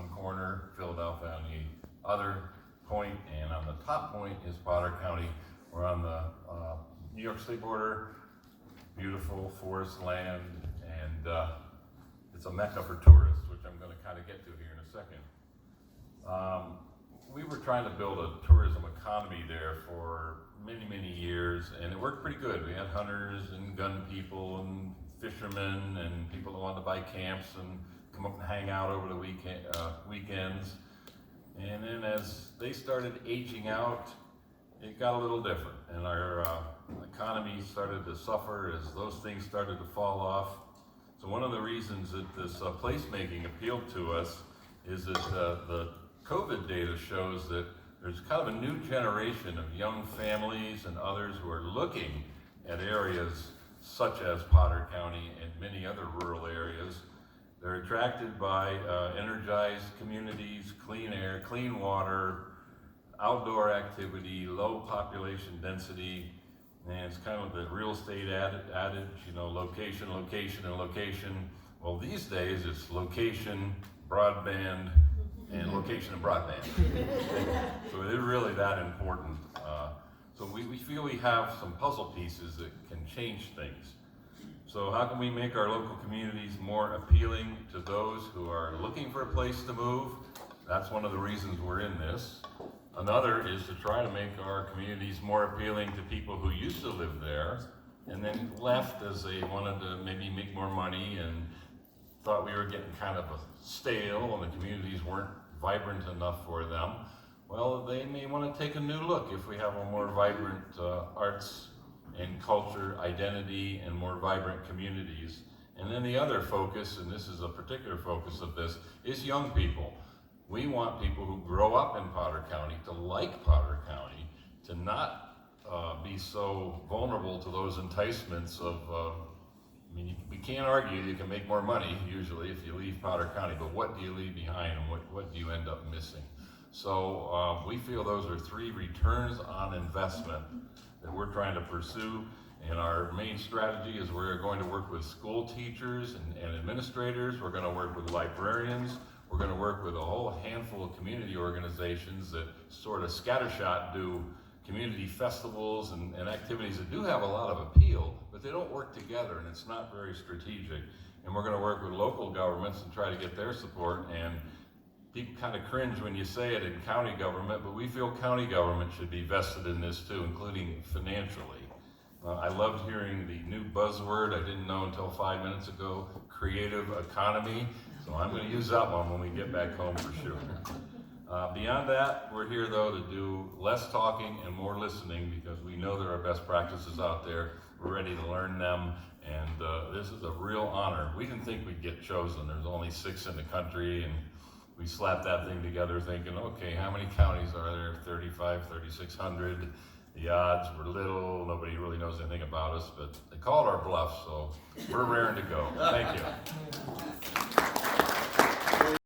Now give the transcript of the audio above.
one corner, Philadelphia on the other point, and on the top point is Potter County. We're on the New York State border, beautiful forest land, and it's a mecca for tourists, which I'm going to kind of get to here in a second. We were trying to build a tourism economy there for many, many years, and it worked pretty good. We had hunters and gun people and fishermen and people that wanted to buy camps and come up and hang out over the weekends. And then as they started aging out, it got a little different, and our economy started to suffer as those things started to fall off. So one of the reasons that this placemaking appealed to us is that the COVID data shows that there's kind of a new generation of young families and others who are looking at areas such as Potter County and many other rural areas. They're attracted by energized communities, clean air, clean water, outdoor activity, low population density, and it's kind of the real estate adage, you know, location, location, and location. Well, these days it's location, broadband, and location and broadband. So it is really that important. So we feel we have some puzzle pieces that can change things. So how can we make our local communities more appealing to those who are looking for a place to move? That's one of the reasons we're in this. Another is to try to make our communities more appealing to people who used to live there and then left as they wanted to maybe make more money and thought we were getting kind of stale and the communities weren't vibrant enough for them. Well, they may want to take a new look if we have a more vibrant arts and culture identity and more vibrant communities. And then the other focus, and this is a particular focus of this, is young people. We want people who grow up in Potter County to like Potter County, to not be so vulnerable to those enticements of, I mean, we can't argue you can make more money usually if you leave Potter County, but what do you leave behind and what do you end up missing? So we feel those are three returns on investment that we're trying to pursue. And our main strategy is we're going to work with school teachers and administrators. We're going to work with librarians. We're going to work with a whole handful of community organizations that sort of scattershot do community festivals and activities that do have a lot of appeal, but they don't work together and it's not very strategic. And we're going to work with local governments and try to get their support. And people kind of cringe when you say it in county government, but we feel county government should be vested in this too, including financially. I loved hearing the new buzzword I didn't know until 5 minutes ago, creative economy. So I'm going to use that one when we get back home for sure. Beyond that, we're here though to do less talking and more listening because we know there are best practices out there. We're ready to learn them, and this is a real honor. We didn't think we'd get chosen. There's only 6 in the country, and we slapped that thing together thinking, okay, how many counties are there? 35, 3,600. The odds were little. Nobody really knows anything about us, but they called our bluff, so we're raring to go. Thank you.